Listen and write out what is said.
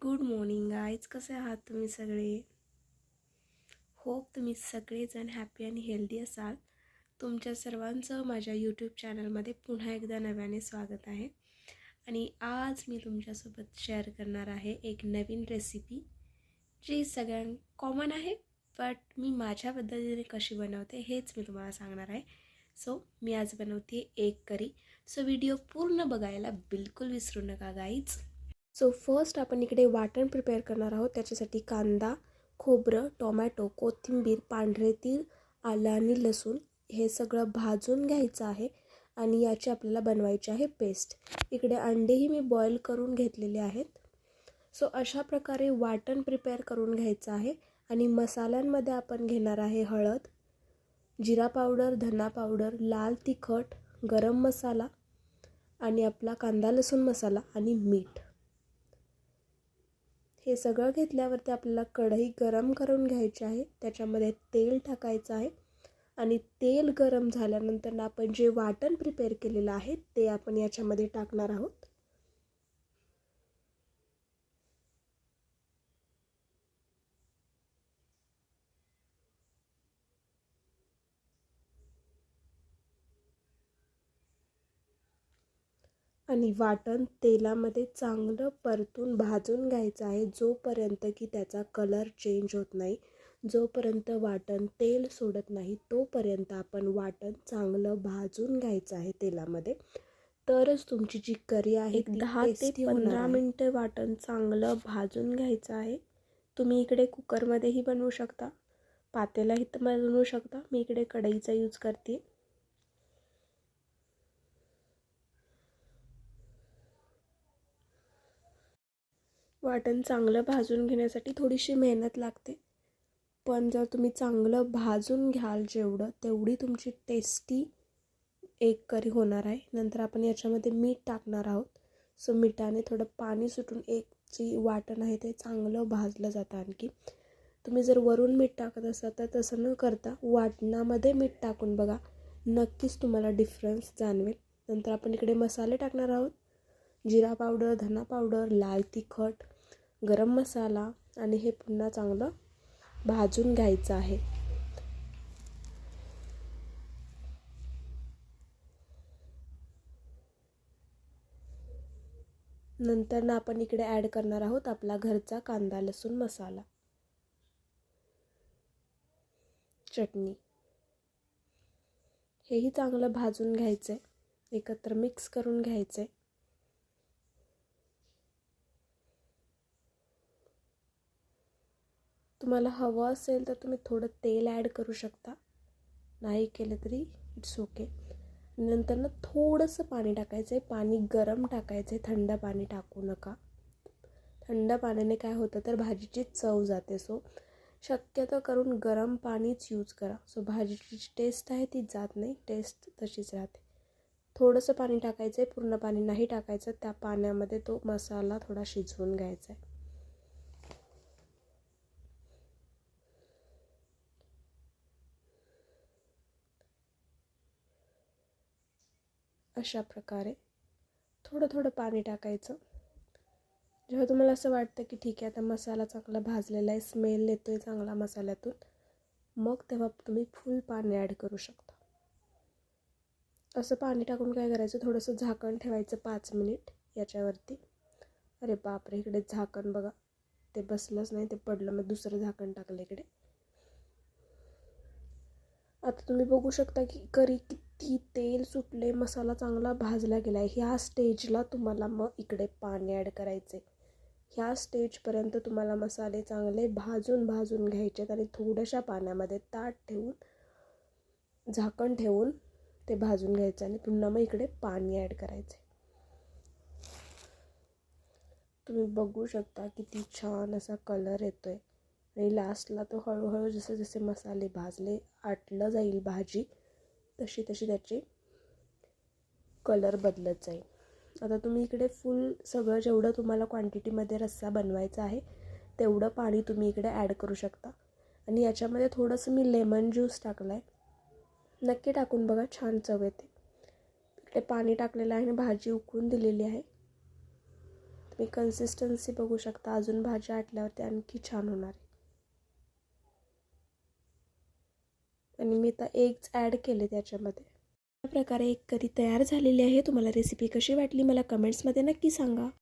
Good morning guys, कसे आहात तुम्ही सगळे? होप तुम्ही सगळेजण हॅपी आणि हेल्दी असाल. तुमच्या सर्वांचं माझ्या यूट्यूब चॅनलमध्ये पुन्हा एकदा नव्याने स्वागत आहे. आणि आज मी तुमच्यासोबत शेअर करणार आहे एक नवीन रेसिपी, जी सगळ्यां कॉमन आहे, बट मी माझ्या पद्धतीने कशी बनवते हेच मी तुम्हाला सांगणार आहे. सो मी आज बनवते एग करी. सो व्हिडिओ पूर्ण बघायला बिलकुल विसरू नका गाईज. सो फर्स्ट आपण इकडे वाटण प्रिपेअर करणार आहोत. त्याच्यासाठी कांदा, खोबरं, टोमॅटो, कोथिंबीर, पांढरे तीळ, आलं आणि लसूण हे सगळं भाजून घ्यायचं आहे आणि याची आपल्याला बनवायची आहे पेस्ट. इकडे अंडेही मी बॉईल करून घेतलेले आहेत. सो अशा प्रकारे वाटण प्रिपेअर करून घ्यायचं आहे. आणि मसाल्यांमध्ये आपण घेणार आहे हळद, जिरा पावडर, धना पावडर, लाल तिखट, गरम मसाला आणि आपला कांदा लसूण मसाला आणि मीठ. हे सगळं घेतल्यावरती आपल्याला कढई गरम करून घ्यायची आहे. त्याच्यामध्ये तेल टाकायचं आहे आणि तेल गरम झाल्यानंतर आपण जे वाटण प्रिपेअर केलेलं आहे ते आपण याच्यामध्ये टाकणार आहोत. आणि वाटण तेलामध्ये चांगलं परतून भाजून घ्यायचं आहे, जोपर्यंत की त्याचा कलर चेंज होत नाही. जोपर्यंत वाटण तेल सोडत नाही तोपर्यंत आपण वाटण चांगलं भाजून घ्यायचं आहे तेलामध्ये. तरच तुमची जी करी आहे 10 ते 15 मिनटं वाटण चांगलं भाजून घ्यायचं आहे. तुम्ही इकडे कुकरमध्येही बनवू शकता, पातेलाही बनवू शकता. मी इकडे कढईचा यूज करते. वाटण चांगलं भाजून घेण्यासाठी थोडीशी मेहनत लागते, पण जर तुम्ही चांगलं भाजून घ्याल जेवढं, तेवढी तुमची टेस्टी एग करी होणार आहे. नंतर आपण याच्यामध्ये मीठ टाकणार आहोत. सो मिठाने थोडं पाणी सुटून एगची वाटण आहे ते चांगलं भाजलं जातं. आणखी तुम्ही जर वरून मीठ टाकत असाल तर तसं न करता वाटणामध्ये मीठ टाकून बघा, नक्कीच तुम्हाला डिफरन्स जाणवेल. नंतर आपण इकडे मसाले टाकणार आहोत. जिरा पावडर, धना पावडर, लाल तिखट, गरम मसाला आणि हे पुन्हा चांगलं भाजून घ्यायचं आहे. नंतर ना आपण इकडे ॲड करणार आहोत आपला घरचा कांदा लसूण मसाला, चटणी. हेही चांगलं भाजून घ्यायचं आहे, एकत्र मिक्स करून घ्यायचं आहे. तुम्हाला हवं असेल तर तुम्ही थोडं तेल ॲड करू शकता, नाही केलं तरी इट्स ओके. नंतर ना थोडंसं पाणी टाकायचं आहे. पाणी गरम टाकायचं आहे, थंड पाणी टाकू नका. थंड पाण्याने काय होतं तर भाजीची चव जाते. सो शक्यतो करून गरम पाणीच यूज करा. सो भाजीची टेस्ट आहे ती जात नाही, टेस्ट तशीच राहते. थोडंसं पाणी टाकायचं आहे, पूर्ण पाणी नाही टाकायचं. त्या पाण्यामध्ये तो मसाला थोडा शिजवून घ्यायचा आहे. अशा प्रकारे थोडं थोडं पाणी टाकायचं. जेव्हा तुम्हाला असं वाटतं की ठीक आहे आता मसाला चांगला भाजलेला आहे, स्मेल येतो आहे चांगला मसाल्यातून, मग तेव्हा तुम्ही फुल पाणी ॲड करू शकता. असं पाणी टाकून काय करायचं, थोडंसं झाकण ठेवायचं 5 मिनिट याच्यावरती. अरे बापरे, इकडे झाकण बघा ते बसलंच नाही, ते पडलं. मग दुसरं झाकण टाकलं इकडे. आता तुम्ही बघू शकता की करी किती तेल सुटले, मसाला चांगला भाजला गेला आहे. ह्या स्टेजला तुम्हाला मग इकडे पाणी ॲड करायचे. ह्या स्टेजपर्यंत तुम्हाला मसाले चांगले भाजून घ्यायचे आणि थोड्याशा पाण्यामध्ये ताट ठेवून झाकण ठेवून ते भाजून घ्यायचं आणि पुन्हा मग इकडे पाणी ॲड करायचे. तुम्ही बघू शकता किती छान असा कलर येतोय आणि लास्टला तो हळूहळू जसे जसे मसाले भाजले आटलं जाईल भाजी, तशी तशी त्याची कलर बदलत जाईल. आता तुम्ही इकडे फुल सगळं जेवढं तुम्हाला क्वांटिटीमध्ये रस्सा बनवायचा आहे तेवढं पाणी तुम्ही इकडे ॲड करू शकता. आणि याच्यामध्ये थोडंसं मी लेमन ज्यूस टाकला आहे, नक्की टाकून बघा, छान चव येते. इकडे पाणी टाकलेलं आहे आणि भाजी उकळून दिलेली आहे. तुम्ही कन्सिस्टन्सी बघू शकता. अजून भाज्या आटल्यावरती आणखी छान होणार आहे. आणि मी आता एग्स ॲड केले त्याच्यामध्ये. अशा प्रकारे एक करी तयार झालेली आहे. तुम्हाला रेसिपी कशी वाटली मला कमेंट्समध्ये नक्की सांगा.